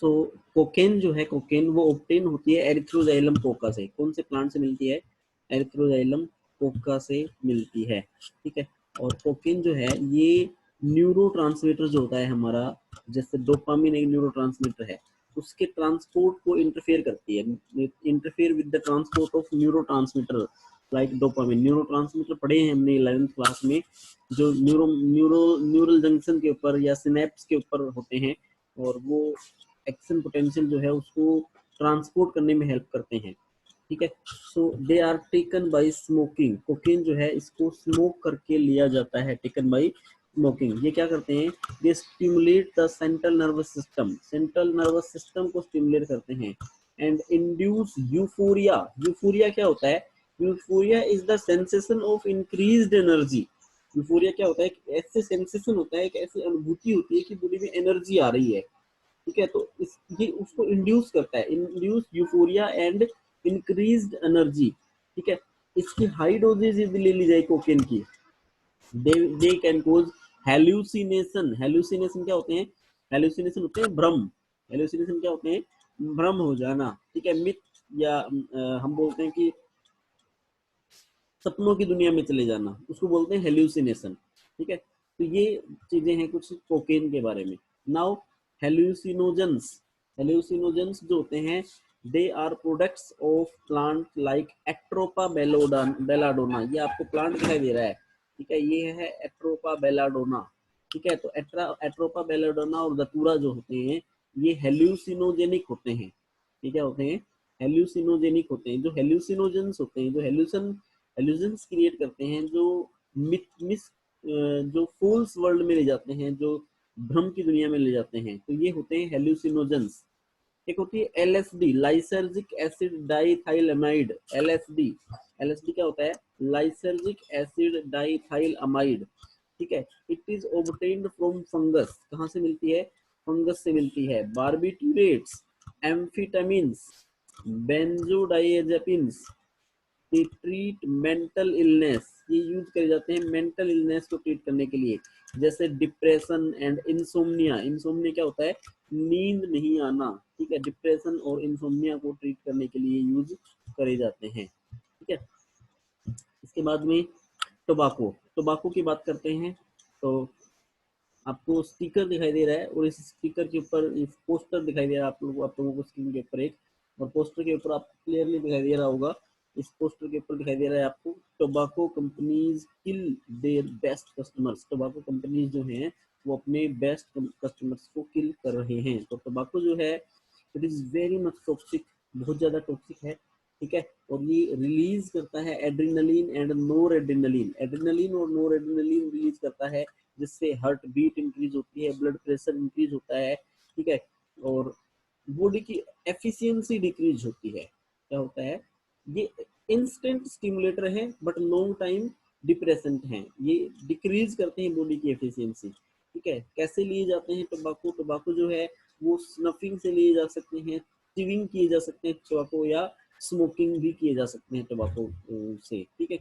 सो cocaine जो है, cocaine वो ऑब्टेन होती है एरिथ्रोजाइलम कोका से। कौन से प्लांट से मिलती है? एरिथ्रोजाइलम कोका से मिलती है, ठीक है। और कोकेन जो है ये न्यूरोट्रांसमीटर जो होता है हमारा, जैसे डोपामिन एक न्यूरोट्रांसमीटर है, उसके ट्रांसपोर्ट को इंटरफेयर करती है, interfere with the transport of neurotransmitter like dopamine. Neurotransmitter पढ़े हैं हमने 11th क्लास में, जो न्यूरल जंक्शन के ऊपर या सिनेप्स के ऊपर होते हैं, और वो एक्शन पोटेंशियल जो है उसको ट्रांसपोर्ट करने में हेल्प करते हैं, ठीक है। So they are taken by smoking. Cocaine जो है इसको स्मोक करके लिया जाता है, टेकन बाय स्मोकिंग। ये क्या करते हैं? दे stimulate the central nervous system, central nervous system को स्टिमुलेट करते हैं। And induce euphoria. यूफोरिया क्या होता है? Euphoria is the sensation of increased energy. Euphoria क्या होता है? ऐसे सेंसेशन होता है, एक ऐसी अनुभूति होती है कि बॉडी में एनर्जी आ रही है, ठीक है। तो ये उसको इंड्यूस करता है, induce euphoria and increased energy, ठीक है। इसकी हाई डोजेज यदि ले ली जाए कोकेन की, they can cause hallucination. Hallucination क्या होते हैं? हेल्यूसिनेशन होते हैं भ्रम। हेल्यूसिनेशन क्या होते हैं? भ्रम हो जाना, ठीक है। मिथ या हम बोलते हैं कि सपनों की दुनिया में चले जाना, उसको बोलते हैं हेल्यूसिनेशन, ठीक है। तो ये चीजें हैं कुछ कोकेन के बारे में। नाउ हेल्यूसिनोजेंस। हेल्यूसिनोजेंस जो होते हैं, they are products of plant like atropa belladonna. ये आपको प्लांट दिखाई दे रहा है, ठीक है, ये है एट्रोपा बेलाडोना, ठीक है। तो एट्रोपा बेलाडोना और दतूरा जो होते हैं ये हेल्यूसिनोजेनिक होते हैं, ठीक है, होते हैं हेल्यूसिनोजेनिक होते हैं। जो हेल्यूसिनोजेंस होते हैं, जो हेल्यूजन्स क्रिएट करते हैं, जो मिस जो फूल्स वर्ल्ड में ले जाते हैं, जो भ्रम की दुनिया में ले जाते हैं, तो ये होते हैं हेल्यूसिनोजेंस। एक होती है LSD, lysergic acid diethylamide. LSD, LSD क्या होता है? लाइसर्जिक एसिड डाइथाइलमाइड, ठीक है। It is obtained from fungus. कहाँ से मिलती है? फंगस से मिलती है। बार्बिट्यूरेट्स, एम्फिटामिन्स, बेंजोडाइजेपिन्स, ये ट्रीट मेंटल इलनेस। ये यूज करे जाते हैं मेंटल इलनेस को ट्रीट करने के लिए, जैसे डिप्रेशन एंड इंसोम्निया। इंसोम्निया क्या होता है? नींद नहीं आना, ठीक है। डिप्रेशन और इंसोम्निया को ट्रीट करने के लिए यूज करे जाते हैं, ठीक है। इसके बाद में टोबाको। टोबाको की बात करते हैं। तो आपको स्टिकर दिखाई दे रहा है, और इस स्टिकर के ऊपर इस पोस्टर दिखाई दे रहा है आप लोगों को स्क्रीन के ऊपर एक, और पोस्टर के ऊपर आपको क्लियरली दिखाई दे रहा होगा, इस पोस्टर के ऊपर दिखाई दे रहा है आपको, tobacco companies kill their best customers. Tobacco companies जो हैं वो अपने बेस्ट कस्टमर्स को किल कर रहे हैं। तो टोबाको जो है it is very much toxic, बहुत ज्यादा टॉक्सिक है, ठीक है। और ये रिलीज करता है adrenaline and NOR adrenaline. Adrenaline और नोर एड्रेनलिन रिलीज करता है, जिससे हार्ट बीट इंक्रीज होती है, ब्लड प्रेशर इंक्रीज होता है, ठीक है। और बॉडी की एफिशिएंसी डिक्रीज होती है। क्या होता है? ये इंस्टेंट स्टिमुलेटर है बट लॉन्ग टाइम डिप्रेसेंट हैं, ये डिक्रीज करते हैं बॉडी की एफिशिएंसी, ठीक है। कैसे लिए जाते हैं टोबाको? टोबाको जो है वो स्नफिंग से लिए जा सकते हैं, चिविंग किए जा सकते हैं टोबाको, या स्मोकिंग भी किए जा सकते हैं टोबाको से, ठीक है।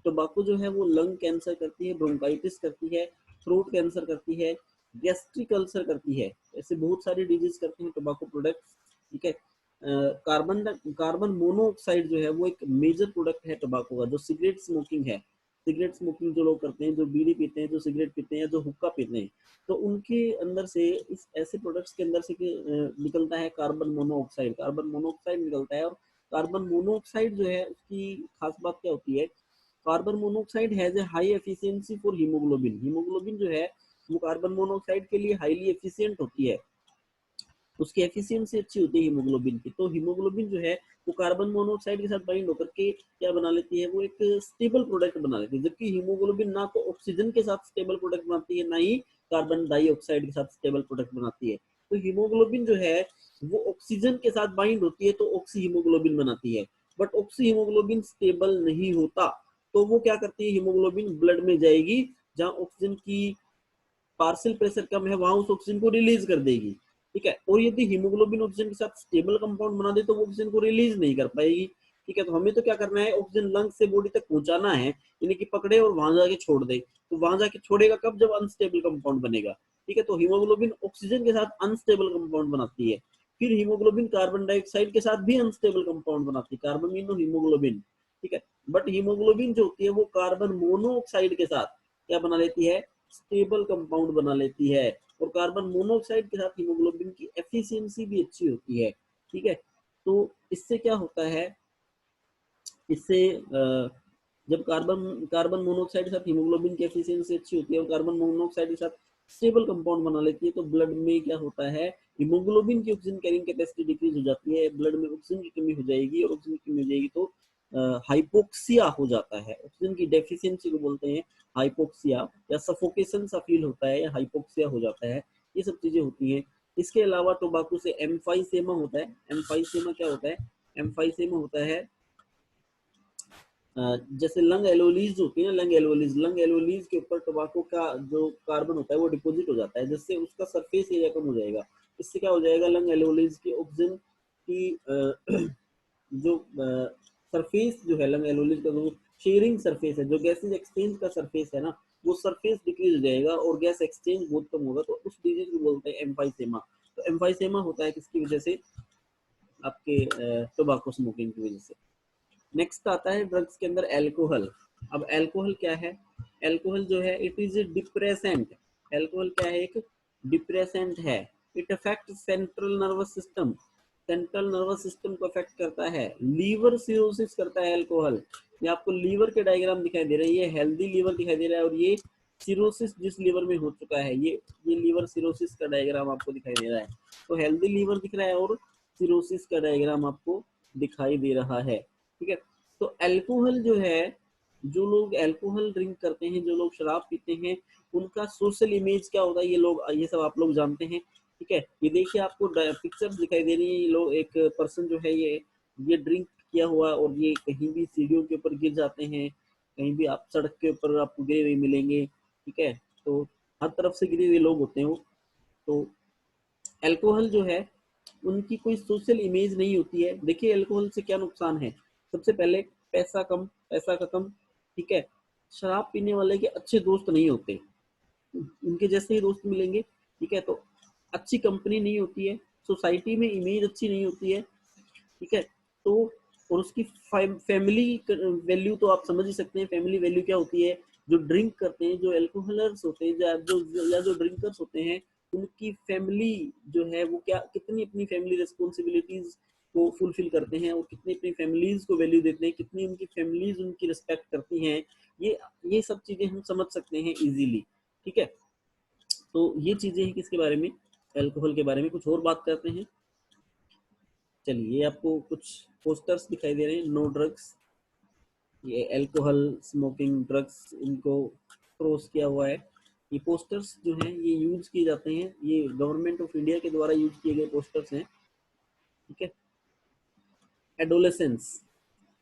टोबाको जो है वो लंग कैंसर करती है, ब्रोंकाइटिस करती है, थ्रोट कैंसर करती है, गैस्ट्रिक अल्सर करती है, ऐसे बहुत सारी डिजीज करते हैं टोबाको प्रोडक्ट्स, ठीक है। कार्बन कार्बन मोनोऑक्साइड जो है वो एक मेजर प्रोडक्ट है टोबाको का। जो सिगरेट स्मोकिंग है, सिगरेट स्मोकिंग जो लोग करते हैं, जो बीड़ी पीते हैं, जो सिगरेट पीते हैं, जो हुक्का पीते हैं, तो उनके अंदर से इस ऐसे प्रोडक्ट्स के अंदर से निकलता है कार्बन मोनोऑक्साइड। कार्बन मोनोऑक्साइड निकलता है, और कार्बन मोनोऑक्साइड जो है उसकी खास बात क्या होती है? Carbon monoxide has a high efficiency for haemoglobin. Haemoglobin जो है वो कार्बन मोनोऑक्साइड के लिए हाईली एफिशिएंट होती है, उसकी एफिशिएंसी अच्छी होती है हीमोग्लोबिन की। तो हीमोग्लोबिन जो है वो कार्बन मोनोऑक्साइड के साथ बाइंड होकर के क्या बना लेती है? वो एक स्टेबल प्रोडक्ट बना लेती है। जबकि हीमोग्लोबिन ना तो ऑक्सीजन के साथ स्टेबल प्रोडक्ट बनाती है, ना ही कार्बन डाइऑक्साइड के साथ स्टेबल प्रोडक्ट बनाती है। तो हीमोग्लोबिन जो है वो ऑक्सीजन के साथ बाइंड होती है तो ऑक्सी हीमोग्लोबिन बनाती है, बट ऑक्सी हीमोग्लोबिन स्टेबल नहीं होता। तो वो क्या करती है? हीमोग्लोबिन ब्लड में जाएगी, जहां ऑक्सीजन की पार्शियल प्रेशर कम है वहां उस ऑक्सीजन को रिलीज कर देगी, ठीक है। और यदि हीमोग्लोबिन ऑक्सीजन के साथ स्टेबल कंपाउंड बना दे तो वो ऑक्सीजन को रिलीज नहीं कर पाएगी, ठीक है। तो हमें तो क्या करना है? ऑक्सीजन लंग से बॉडी तक पहुंचाना है, यानी कि पकड़े और वहां जाके छोड़ दे। तो वहां जाके छोड़ेगा कब? जब अनस्टेबल कंपाउंड बनेगा, ठीक है। तो हीमोग्लोबिन ऑक्सीजन के साथ अनस्टेबल कंपाउंड बनाती है, फिर हीमोग्लोबिन कार्बन डाइऑक्साइड के साथ भी अनस्टेबल कंपाउंड बनाती है, कार्बामीन और हीमोग्लोबिन, ठीक है। बट हीमोग्लोबिन जो होती है वो कार्बन मोनोऑक्साइड के साथ क्या बना लेती है, स्टेबल कंपाउंड बना लेती है। और कार्बन मोनोऑक्साइड के साथ हीमोग्लोबिन की एफिशिएंसी भी अच्छी होती है, ठीक है। तो इससे क्या होता है, इससे जब कार्बन कार्बन मोनोऑक्साइड के साथ हीमोग्लोबिन की एफिशिएंसी अच्छी होती है और कार्बन मोनोऑक्साइड के साथ स्टेबल कंपाउंड बना लेती है, तो ब्लड में क्या होता है, हीमोग्लोबिन की ऑक्सीजन कैरिंग कैपेसिटी डिक्रीज हो जाती है, ब्लड में ऑक्सीजन की कमी हो जाएगी, और ऑक्सीजन की कमी हो जाएगी तो हाइपोक्सिया हो जाता है। ऑक्सीजन की डेफिशिएंसी को बोलते हैं हाइपोक्सिया, या सफोकेशन सा फील होता है, या हाइपोक्सिया हो जाता है, ये सब चीजें होती हैं। इसके अलावा टोबाको से एम्फाइसेमा होता है। एम्फाइसेमा क्या होता है, एम्फाइसेमा होता है जैसे लंग एलोलीज होती है ना, लंग एलोलीज के ऊपर टोबाको का जो कार्बन होता है वो डिपोजिट हो जाता है, जिससे उसका सरफेस एरिया कम हो जाएगा। इससे क्या हो जाएगा, लंग एलोलीज की ऑक्सीजन की जो सरफेस जो है, लंग एलोलीज का जो शेयरिंग सरफेस है, जो गैसेज एक्सचेंज का सरफेस है ना, वो सरफेस डिक्रीज हो जाएगा और गैस एक्सचेंज बहुत कम होगा, तो उस डिजीज को बोलते हैं एम्फाइसेमा। तो एम्फाइसेमा होता है किसकी वजह से, आपके टोबाको स्मोकिंग की वजह से। नेक्स्ट आता है ड्रग्स के अंदर एल्कोहल। अब एल्कोहल क्या है, एल्कोहल जो है it is a depressant. Alcohol क्या है, एक डिप्रेसेंट है। It affect central nervous system, central nervous system को अफेक्ट करता है। लीवर सिरोसिस करता है एल्कोहल। ये आपको लीवर के डायग्राम दिखाई दे रहे हैं, ये हेल्दी लीवर दिखाई दे रहा है, और ये सिरोसिस जिस लीवर में हो चुका है, ये लीवर सिरोसिस का डायग्राम आपको दिखाई दे रहा है। तो हेल्दी लीवर दिख रहा है और सिरोसिस का डायग्राम आपको दिखाई दे रहा है, ठीक है। तो अल्कोहल जो है, जो लोग अल्कोहल ड्रिंक करते हैं, जो लोग शराब पीते हैं, उनका सोशल इमेज क्या होता है, ये सब आप लोग जानते हैं, ठीक है। ये देखिए आपको पिक्चर्स दिखाई दे रही है, ये लोग, एक पर्सन जो है ये ड्रिंक किया हुआ, और ये कहीं भी सीढ़ियों के ऊपर गिर जाते हैं, कहीं भी आप सड़क के ऊपर आपको गिरे हुए मिलेंगे, ठीक है। तो हर तरफ से गिरे हुए लोग होते हैं वो। तो अल्कोहल जो है, उनकी कोई सोशल इमेज नहीं होती है। देखिए अल्कोहल से क्या नुकसान है, सबसे पहले पैसा का कम, ठीक है। शराब पीने वाले के अच्छे दोस्त नहीं होते, उनके जैसे ही दोस्त मिलेंगे, ठीक है। तो अच्छी कंपनी नहीं होती है, सोसाइटी में इमेज अच्छी नहीं होती है, ठीक है। तो और उसकी फैमिली वैल्यू तो आप समझ ही सकते हैं, फैमिली वैल्यू क्या होती है। जो ड्रिंक करते हैं, जो एल्कोहलर्स होते हैं, जो ड्रिंकर्स होते हैं, उनकी फैमिली जो है वो क्या, कितनी अपनी फैमिली रिस्पॉन्सिबिलिटीज को फुलफिल करते हैं, और कितनी अपनी फैमिलीज को वैल्यू देते हैं, कितनी उनकी फैमिलीज उनकी रिस्पेक्ट करती हैं, ये सब चीजें हम समझ सकते हैं इजीली, ठीक है। तो ये चीजें हैं किसके बारे में, अल्कोहल के बारे में। कुछ और बात करते हैं। चलिए, ये आपको कुछ पोस्टर्स दिखाई दे रहे हैं, नो ड्रग्स, ये अल्कोहल स्मोकिंग ड्रग्स इनको क्रॉस किया हुआ है। ये पोस्टर्स जो हैं ये यूज किए जाते हैं, ये गवर्नमेंट ऑफ इंडिया के द्वारा यूज किए गए पोस्टर्स हैं, ठीक है। एडोलेसेंस,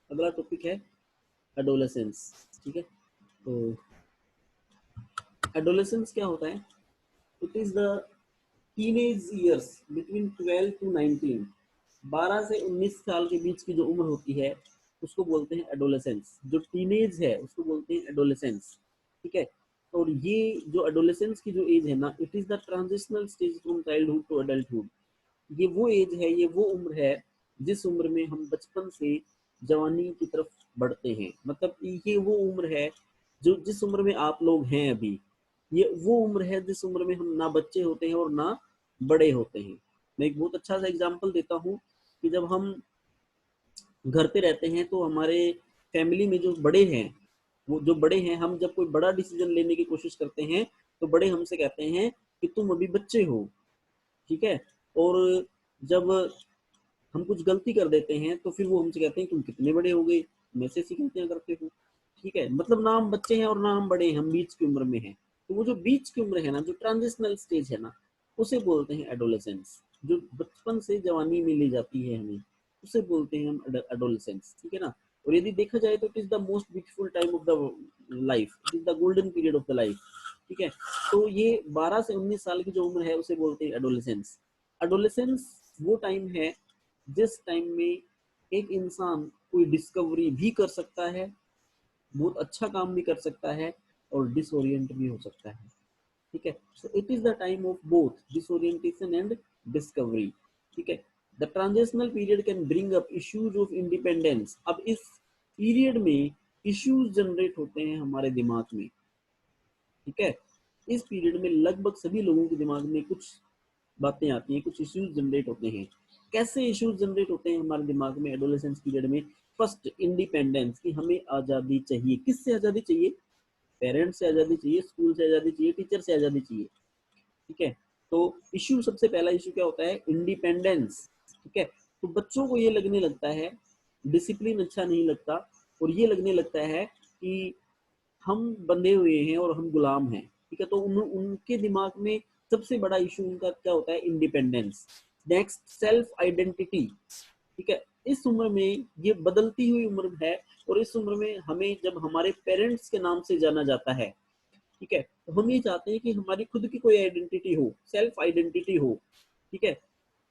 अगला टॉपिक है एडोलेसेंस, ठीक है। तो एडोलेसेंस क्या होता है, it is the teenage years between 12 to 19, 12 से 19 साल के बीच की जो उम्र होती है उसको बोलते हैं एडोलेसेंस। जो टीनेज है उसको बोलते हैं एडोलेसेंस, ठीक है। और ये जो एडोलेसेंस की जो एज है ना, it is the transitional stage from childhood to adulthood. ये वो एज है, ये वो उम्र है जिस उम्र में हम बचपन से जवानी की तरफ बढ़ते हैं। मतलब ये वो उम्र है जो, जिस उम्र में आप लोग हैं अभी, ये वो उम्र है जिस उम्र में हम ना बच्चे होते हैं और ना बड़े होते हैं। मैं एक बहुत अच्छा सा एग्जांपल देता हूँ कि जब हम घर पे रहते हैं तो हमारे फैमिली में जो बड़े हैं, वो जो बड़े हैं, हम जब कोई बड़ा डिसीजन लेने की कोशिश करते हैं तो बड़े हमसे कहते हैं कि तुम अभी बच्चे हो, ठीक है। और जब हम कुछ गलती कर देते हैं तो फिर वो हमसे कहते हैं तुम कितने बड़े हो गए, मेरे से ऐसी गलतियां करते हो, ठीक है। मतलब ना हम बच्चे हैं और ना हम बड़े हैं, हम बीच की उम्र में हैं। तो वो जो बीच की उम्र है ना, जो ट्रांजिशनल स्टेज है ना, उसे बोलते हैं एडोलेसेंस। जो बचपन से जवानी में ली जाती है हमें, उसे बोलते हैं हम एडोलेसेंस, ठीक है ना। और यदि देखा जाए तो it is the most beautiful time of the life, it is the golden period of the life, ठीक है। तो ये 12 से 19 साल की जो उम्र है उसे बोलते हैं एडोलेसेंस। एडोलेसेंस वो टाइम है जिस टाइम में एक इंसान कोई डिस्कवरी भी कर सकता है, बहुत अच्छा काम भी कर सकता है, और डिसोरिएंट भी हो सकता है, ठीक है। So it is the time of both disorientation and discovery. ठीक है। The transitional period can bring up issues of independence. अब इस पीरियड में इश्यूज जनरेट होते हैं हमारे दिमाग में, ठीक है। इस पीरियड में लगभग सभी लोगों के दिमाग में कुछ बातें आती हैं, कुछ इश्यूज जनरेट होते हैं। कैसे इश्यूज जनरेट होते हैं हमारे दिमाग में एडोलेसेंस पीरियड में? फर्स्ट, इंडिपेंडेंस, कि हमें आज़ादी चाहिए। किससे आज़ादी चाहिए? पेरेंट्स से आज़ादी चाहिए, स्कूल से आज़ादी चाहिए, टीचर से आज़ादी चाहिए, ठीक है। तो इश्यू, सबसे पहला इश्यू क्या होता है? इंडिपेंडेंस, ठीक है। तो बच्चों को ये लगने लगता है डिसिप्लिन अच्छा नहीं लगता, और ये लगने लगता है कि हम बंधे हुए हैं और हम गुलाम हैं, ठीक है। तो उनके दिमाग में सबसे बड़ा इशू उनका क्या होता है? इंडिपेंडेंस। नेक्स्ट, सेल्फ आइडेंटिटी, ठीक है। इस उम्र में ये बदलती हुई उम्र है, और इस उम्र में हमें जब हमारे पेरेंट्स के नाम से जाना जाता है, ठीक है, तो हम ये चाहते हैं कि हमारी खुद की कोई आइडेंटिटी हो, सेल्फ आइडेंटिटी हो, ठीक है।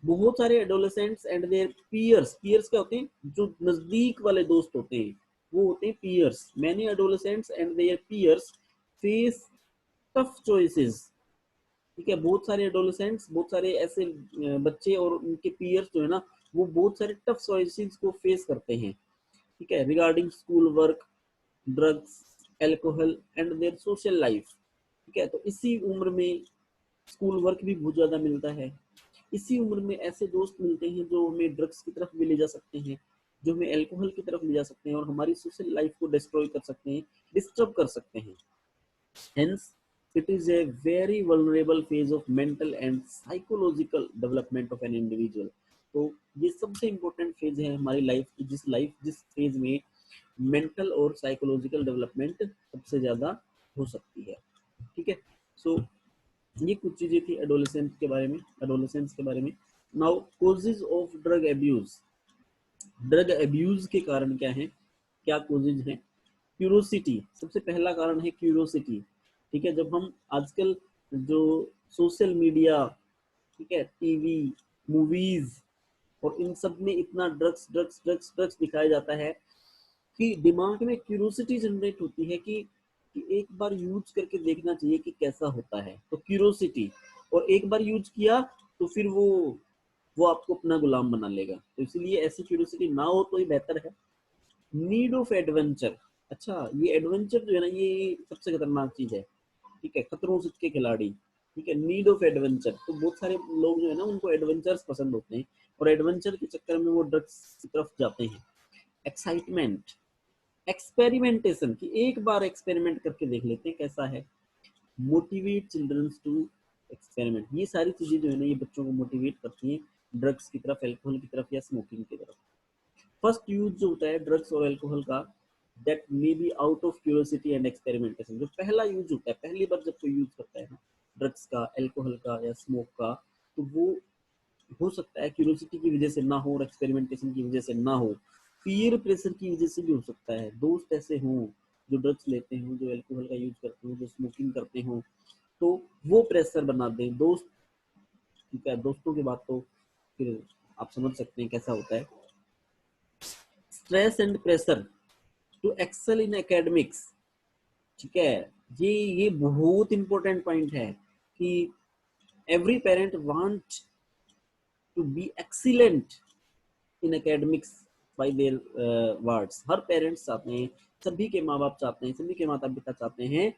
बहुत सारे adolescents and their peers, peers क्या होते हैं? जो नजदीक वाले दोस्त होते हैं, वो होते हैं peers. Many adolescents and their peers face tough choices, ठीक है। बहुत सारे एडोलेसेंट्स, बहुत सारे ऐसे बच्चे और उनके पीयर्स जो है ना, वो बहुत सारे टफ चॉइसेस को फेस करते हैं, ठीक है, regarding school work, drugs, alcohol and their social life, ठीक है। तो इसी उम्र में स्कूल वर्क भी बहुत ज़्यादा मिलता है। इसी उम्र में ऐसे दोस्त मिलते हैं जो हमें ड्रग्स की तरफ भी ले जा सकते हैं, जो हमें अल्कोहल की तरफ ले जा सकते हैं, और हमारी सोशल लाइफ को डिस्ट्रॉय कर सकते हैं, डिस्टर्ब कर सकते हैं। Hence, it is a very vulnerable phase of mental and psychological development of an individual. तो ये सबसे इम्पोर्टेंट फेज है हमारी लाइफ की, जिस फेज में मेंटल और साइकोलॉजिकल डेवलपमेंट सबसे ज्यादा हो सकती है, ठीक है। सो ये कुछ चीजें थी एडोलेसेंस के बारे में। Now, causes of drug abuse. Drug abuse के कारण क्या है, क्या कोजेज हैं? क्यूरोसिटी, सबसे पहला कारण है क्यूरोसिटी, ठीक है। जब हम आजकल जो सोशल मीडिया, ठीक है, टीवी, मूवीज और इन सब में इतना ड्रग्स ड्रग्स ड्रग्स ड्रग्स दिखाया जाता है कि दिमाग में क्यूरोसिटी जनरेट होती है कि एक बार यूज करके देखना चाहिए कि कैसा होता है। तो क्यूरोसिटी, और एक बार यूज किया तो फिर वो आपको अपना गुलाम बना लेगा, तो इसलिए ऐसी क्यूरोसिटी ना हो तो ही बेहतर है। नीड ऑफ एडवेंचर, अच्छा, ये एडवेंचर जो है ना, ये सबसे खतरनाक चीज है, ठीक है। खतरों से के खिलाड़ी, ठीक है। नीड ऑफ एडवेंचर, तो बहुत सारे लोग जो है ना, उनको एडवेंचर्स पसंद होते हैं, और एडवेंचर के चक्कर में वो ड्रग्स की तरफ जाते हैं। एक्साइटमेंट, एक्सपेरिमेंटेशन, कि एक बार एक्सपेरिमेंट करके देख लेते हैं कैसा है। मोटिवेट चिल्ड्रंस टू एक्सपेरिमेंट, ये सारी चीजें जो है ना, ये बच्चों को मोटिवेट करती हैं ड्रग्स की तरफ, एल्कोहल की तरफ या स्मोकिंग की तरफ। फर्स्ट यूज जो होता है ड्रग्स और अल्कोहल का, that may be out of curiosity and experimentation. जो पहला यूज होता है, पहली बार जब कोई यूज करता है ना, ड्रग्स का, अल्कोहल का या स्मोक का, तो वो हो सकता है क्यूरियोसिटी की वजह से ना हो, और एक्सपेरिमेंटेशन की वजह से ना हो, पीयर प्रेशर की वजह से भी हो सकता है। दोस्त ऐसे हों जो ड्रग्स लेते हों, जो अल्कोहल का यूज करते हों, जो स्मोकिंग करते हों, तो वो प्रेशर बना दें दोस्त, ठीक है। दोस्तों की बात तो फिर आप समझ सकते हैं कैसा होता है। Stress and pressure to excel in academics, ठीक है। ये बहुत इंपॉर्टेंट पॉइंट है कि every parent want to be excellent in academics by their words. हर पेरेंट्स चाहते हैं, सभी के माँ बाप चाहते हैं, सभी के माता पिता चाहते हैं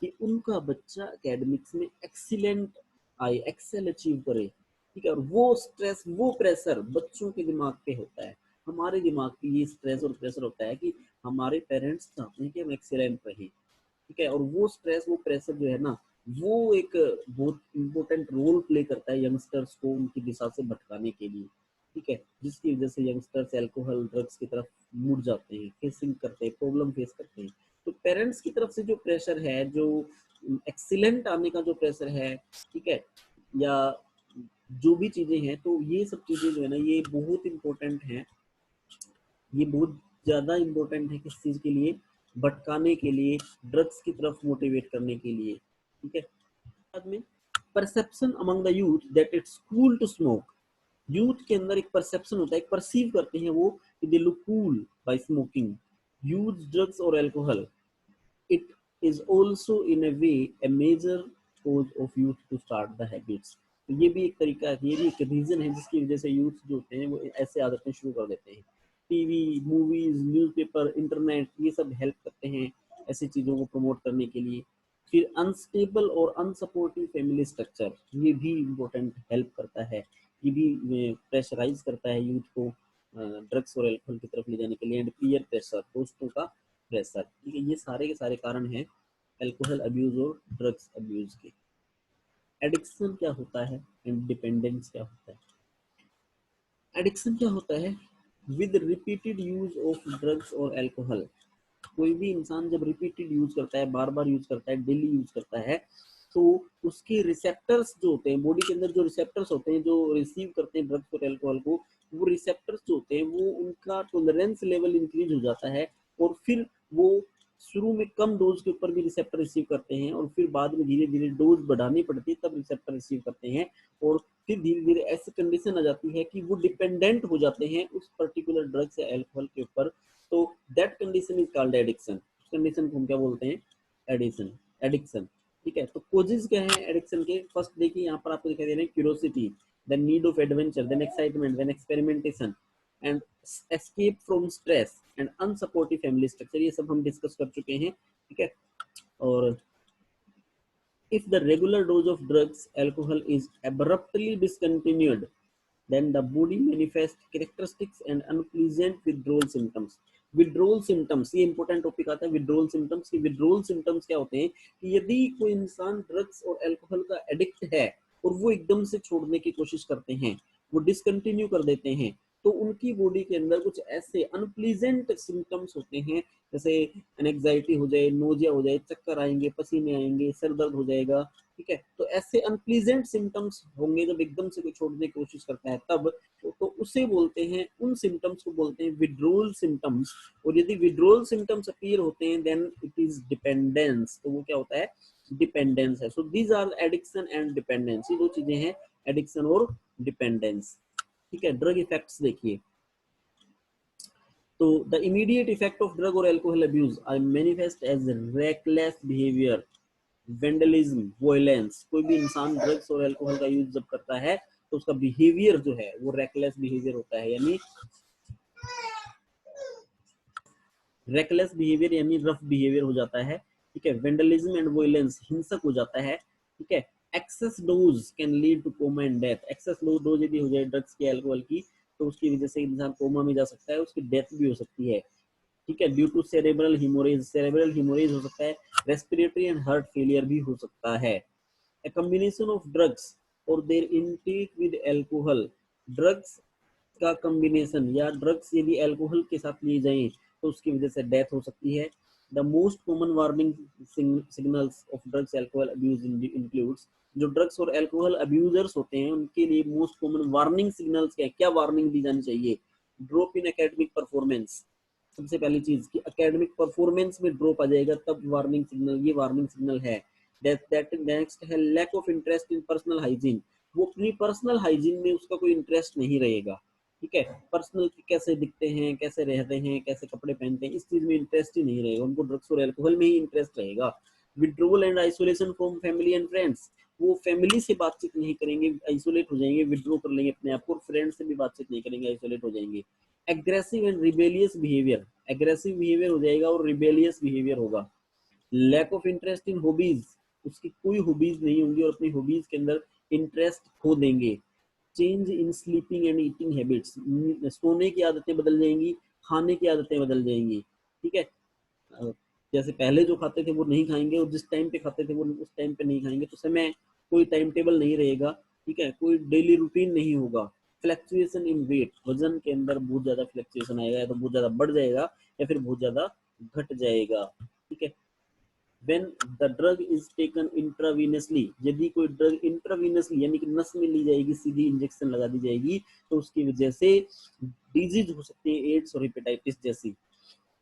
कि उनका बच्चा एकेडमिक्स में एक्सीलेंट आए, एक्सेल अचीव करे, ठीक है। और वो स्ट्रेस, वो प्रेशर बच्चों के दिमाग पे होता है, हमारे दिमाग पे ये स्ट्रेस और प्रेशर होता है कि हमारे पेरेंट्स चाहते हैं कि हम एक्सीलेंट रहें, ठीक है। और वो स्ट्रेस, वो प्रेशर जो है ना, वो एक बहुत इंपॉर्टेंट रोल प्ले करता है यंगस्टर्स को उनकी दिशा से भटकाने के लिए, ठीक है। जिसकी वजह से यंगस्टर्स अल्कोहल ड्रग्स की तरफ मुड़ जाते हैं, फेसिंग करते हैं, प्रॉब्लम फेस करते हैं। तो पेरेंट्स की तरफ से जो प्रेशर है, जो एक्सीलेंट आने का जो प्रेशर है, ठीक है, या जो भी चीजें हैं, तो ये सब चीजें जो है ना, ये बहुत इंपॉर्टेंट है। ये बहुत ज्यादा इंपॉर्टेंट है किस चीज के लिए? भटकाने के लिए, ड्रग्स की तरफ मोटिवेट करने के लिए, ठीक है। बाद में perception among the youth that it's cool to smoke. Youth के अंदर एक परसेप्शन होता है, एक परसीव करते हैं वो कि they look cool by smoking, use drugs और alcohol. It is also in a way a major cause of youth to start the habits। तो ये भी एक तरीका है, ये भी एक रीजन है जिसकी वजह से यूथ जो होते हैं वो ऐसे आदतें शुरू कर देते हैं। टीवी, मूवीज, न्यूज़पेपर, इंटरनेट, ये सब हेल्प करते हैं ऐसी चीज़ों को प्रमोट करने के लिए। फिर अनस्टेबल और अनसपोर्टिव फैमिली स्ट्रक्चर, ये भी इम्पोर्टेंट हेल्प करता है, ये भी प्रेशराइज करता है यूथ को ड्रग्स और एल्कोहल की तरफ ले जाने के लिए। एंड पीयर प्रेशर, दोस्तों का प्रेशर, ठीक है, ये सारे के सारे कारण हैं एल्कोहल अब्यूज और ड्रग्स अब्यूज के। एडिक्शन क्या होता है एंड डिपेंडेंस क्या होता है? एडिक्शन क्या होता है? With repeated use of drugs और एल्कोहल, कोई भी इंसान जब रिपीटेड यूज करता है, बार बार यूज करता है, डेली यूज करता है, तो उसके रिसेप्टर्स जो होते हैं बॉडी के अंदर, जो रिसेप्टर्स होते हैं जो रिसीव करते हैं ड्रग्स और एल्कोहल को, वो रिसेप्टर्स जो होते हैं वो उनका टॉलरेंस लेवल इंक्रीज हो जाता है, और फिर वो शुरू में कम डोज के ऊपर भी रिसेप्टर रिसीव करते हैं, और फिर बाद में धीरे धीरे डोज बढ़ानी पड़ती है तब रिसेप्टर रिसीव करते हैं, और फिर धीरे धीरे ऐसी कंडीशन आ जाती है कि वो डिपेंडेंट हो जाते हैं उस पर्टिकुलर ड्रग्स या एल्कोहल के ऊपर। तो that condition is called addiction. उस कंडीशन को हम क्या बोलते हैं? Addiction, addiction. ठीक है, तो कोजेस क्या है एडिक्शन के? फर्स्ट देखिए यहाँ पर आपको दिखाई दे रहे हैं, curiosity, then need of adventure, then excitement, then experimentation and escape from stress and unsupportive family structure, ये सब हम डिस्कस कर चुके हैं। ठीक है, और if the regular dose of drugs alcohol is abruptly discontinued, then the body manifests characteristics and unpleasant withdrawal symptoms. Withdrawal symptoms, ये इंपॉर्टेंट टॉपिक आता है विड्रोल सिम्टम्स की। विड्रोल सिम्टम्स क्या होते हैं कि यदि कोई इंसान ड्रग्स और अल्कोहल का एडिक्ट है और वो एकदम से छोड़ने की कोशिश करते हैं, वो डिसकंटिन्यू कर देते हैं, तो उनकी बॉडी के अंदर कुछ ऐसे अनप्लीजेंट सिम्टम्स होते हैं, जैसे एंजाइटी हो जाए, नोजिया हो जाए, चक्कर आएंगे, पसीने आएंगे, सर दर्द हो जाएगा। ठीक है, तो ऐसे अनप्लीजेंट सिम्टम्स होंगे जब एकदम से कोई छोड़ने की कोशिश करता है तब, तो उसे बोलते हैं, उन सिम्टम्स को बोलते हैं विड्रोल सिम्टम्स। और यदि विड्रोल सिम्टम्स अपीयर होते हैं देन इट इज डिपेंडेंस, तो वो क्या होता है? डिपेंडेंस है। So these are addiction and dependence, ये दो चीजें हैं, एडिक्शन और डिपेंडेंस। ठीक है, ड्रग इफेक्ट्स देखिए, तो the immediate effect of drug और alcohol abuse are manifest as reckless behaviour, vandalism, violence. कोई भी इंसान ड्रग्स और एल्कोहल का यूज जब करता है तो उसका बिहेवियर जो है वो रेकलेस बिहेवियर होता है, यानी रेकलेस बिहेवियर यानी रफ बिहेवियर हो जाता है। ठीक है, वेंडलिज्म एंड वॉयलेंस, हिंसक हो जाता है। ठीक है, excess dose can lead to coma and death, excess dose यदि हो जाए ड्रग्स की, एल्कोहल की, तो उसकी वजह से इंसान कोमा में जा सकता है, उसकी डेथ भी हो सकती है। ठीक है, due to cerebral haemorrhage, cerebral haemorrhage हो सकता है, रेस्पिरेटरी एंड हार्ट फेलियर भी हो सकता है। A combination of drugs or their intake with alcohol, drugs का कॉम्बिनेशन या ड्रग्स यदि अल्कोहल के साथ लिए जाएं तो उसकी वजह से डेथ हो सकती है। The most common warning signals of drugs alcohol abuse includes, जो ड्रग्स और अल्कोहल अब्यूजर्स होते हैं उनके लिए मोस्ट कॉमन वार्निंग सिग्नल्स क्या है, क्या वार्निंग दी जानी चाहिए? ड्रॉप इन एकेडमिक परफॉर्मेंस, सबसे पहली चीज कि एकेडमिक परफॉर्मेंस में ड्रॉप आ जाएगा तब वार्निंग सिग्नल, ये वार्निंग सिग्नल है। दैट नेक्स्ट है lack of interest in personal hygiene, वो अपनी पर्सनल हाइजीन में उसका कोई इंटरेस्ट नहीं रहेगा। ठीक है, पर्सनल कैसे दिखते हैं, कैसे रहते हैं, कैसे कपड़े पहनते हैं, इस चीज में इंटरेस्ट ही नहीं रहेगा, उनको ड्रग्स और एल्कोहल में ही इंटरेस्ट रहेगा। Withdrawal and isolation from family and friends, वो फैमिली से बातचीत नहीं करेंगे, आइसोलेट हो जाएंगे, विड्रो कर लेंगे अपने आप को, और फ्रेंड से भी बातचीत नहीं करेंगे, आइसोलेट हो जाएंगे। Aggressive and rebellious behaviour, aggressive behaviour हो जाएगा और रिबेलियस बिहेवियर होगा। Lack of interest in hobbies, उसकी कोई हॉबीज नहीं होंगी और अपनी हॉबीज के अंदर इंटरेस्ट खो देंगे। Change in sleeping and eating habits, सोने की आदतें बदल जाएंगी, खाने की आदतें बदल जाएंगी। ठीक है, जैसे पहले जो खाते थे वो नहीं खाएंगे, और जिस टाइम पे खाते थे वो उस टाइम पे नहीं खाएंगे, तो समय कोई टाइम टेबल नहीं रहेगा। ठीक है, कोई डेली रूटीन नहीं होगा। फ्लैक्चुएशन इन वेट, वजन के अंदर बहुत ज्यादा फ्लैक्चुएशन आएगा, या तो बहुत ज्यादा बढ़ जाएगा या फिर बहुत ज्यादा घट जाएगा। ठीक है, when the drug is taken intravenously, यदि कोई ड्रग इंट्रावीनसली यानी कि नस में ली जाएगी, सीधी इंजेक्शन लगा दी जाएगी, तो उसकी वजह से डिजीज हो सकती है, एड्स और हेपेटाइटिस जैसी।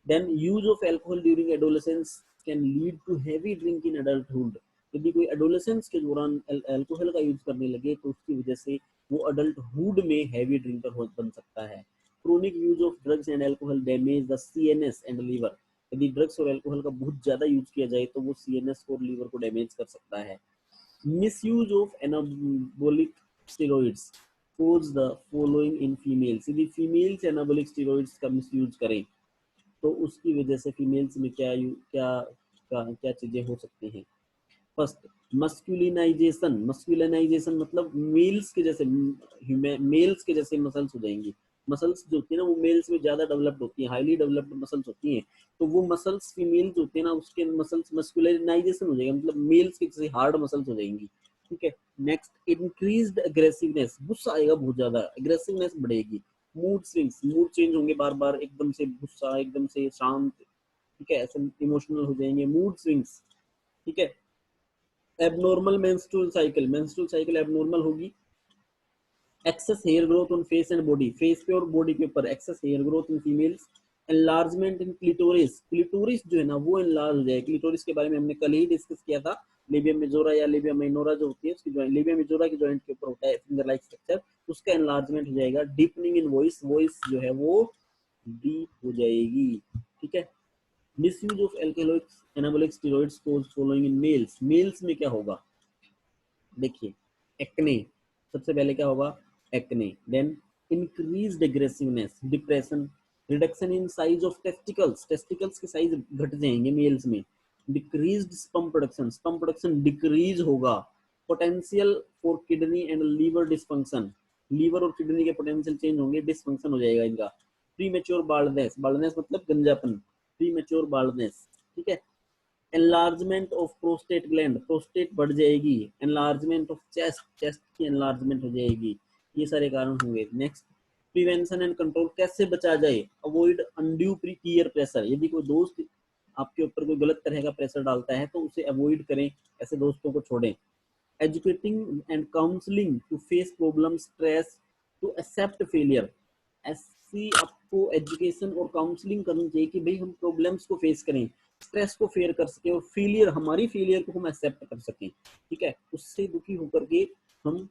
Then use of alcohol during adolescence can lead to heavy drink in adulthood, यदि कोई एडोलेसेंस के दौरान अल्कोहल का यूज करने लगे तो उसकी वजह से वो अडल्टहुड में हैवी ड्रिंकर बन सकता है। Chronic use of drugs and alcohol damage the CNS and liver, यदि ड्रग्स और अल्कोहल का बहुत ज्यादा यूज किया जाए तो वो सीएनएस और लीवर को डैमेज कर सकता है। Misuse of anabolic steroids cause the following in females. यदि फीमेल्स एनाबोलिक स्टेरॉइड्स का मिसयूज करें तो उसकी वजह से फीमेल्स में क्या क्या क्या चीजें हो सकती हैं। फर्स्ट, मस्कुलिनाइजेशन। मस्कुलिनाइजेशन मतलब मेल्स के जैसे, मेल्स के जैसे मसल्स हो जाएंगी। मसल्स जो होती है ना वो मेल्स में ज्यादा डेवलप्ड होती है, हाईली डेवलप्ड मसल्स होती हैं। तो वो मसल्स फीमेल्स होती है ना उसके मसल्स मस्कुलिनाइजेशन हो जाएगा, मतलब मेल्स के जैसे हार्ड मसल्स हो जाएंगी। ठीक है। Next, increased aggressiveness. गुस्सा आएगा बहुत ज्यादा, एग्रेसिवनेस बढ़ेगी। मूड स्विंग्स, मूड चेंज होंगे बार बार, एकदम से गुस्सा, एकदम से शांत। ठीक है, ऐसे इमोशनल हो जाएंगे, मूड स्विंग्स। ठीक है। Abnormal menstrual cycle, menstrual cycle abnormal होगी। Excess hair growth on face and body, face पे और बॉडी के ऊपर excess hair growth in females. Enlargement in clitoris, clitoris जो है ना वो एनलार्ज हो जाए। क्लिटोरिस के बारे में हमने कल ही डिस्कस किया था। लेबियम मेजोरा या लेबियम माइनोरा जो होती है उसकी जॉइंट, लेबियम मेजोरा की जॉइंट के ऊपर होता है फिंगर लाइक स्ट्रक्चर, उसका एनलार्जमेंट हो जाएगा। डीपनिंग इन वॉइस, वॉइस जो है वो डीप हो जाएगी। ठीक है। Misuse of alcoholics anabolic steroids cause following in males, males में क्या होगा देखिए। एक्ने, सबसे पहले क्या होगा, acne. Then increased aggressiveness, depression, reduction in size of testicles, testicles के साइज घट जाएंगे मेल्स में। Decreased sperm production, sperm production decrease होगा। Potential for kidney and liver dysfunction, liver और किडनी के पोटेंशियल चेंज होंगे, डिसफंक्शन हो जाएगा इनका। प्री मेच्योर बाल्डनेस, बाल्डनेस मतलब गंजापन, प्री मेच्योर बाल्डनेस। ठीक है। Enlargement of prostate gland, prostate बढ़ जाएगी। एनलार्जमेंट ऑफ चेस्ट, चेस्ट की एनलार्जमेंट हो जाएगी। ये सारे कारण होंगे। नेक्स्ट, प्रिवेंशन एंड कंट्रोल, कैसे बचा जाए। अवॉइड अनड्यू पीयर प्रेशर, यदि कोई दोस्त आपके ऊपर कोई गलत तरह का प्रेशर डालता है तो उसे अवॉइड करें, ऐसे दोस्तों को छोड़ें। Educating and counselling to face problem, stress, to accept failure, ऐसी आपको एजुकेशन और काउंसलिंग करनी चाहिए कि भाई हम प्रॉब्लम्स को फेस करें, स्ट्रेस को फेयर कर सकें और फेलियर, हमारी फेलियर को हम एक्सेप्ट कर सकें। ठीक है, उससे दुखी होकर के हम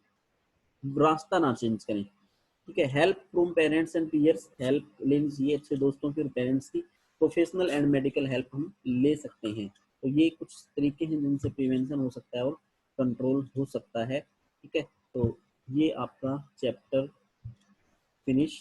रास्ता ना चेंज करें। ठीक है। Help from parents and peers, help लेनी चाहिए अच्छे दोस्तों की और पेरेंट्स की। प्रोफेशनल एंड मेडिकल हेल्प हम ले सकते हैं। तो ये कुछ तरीके हैं जिनसे प्रिवेंशन हो सकता है और कंट्रोल हो सकता है। ठीक है। तो ये आपका चैप्टर फिनिश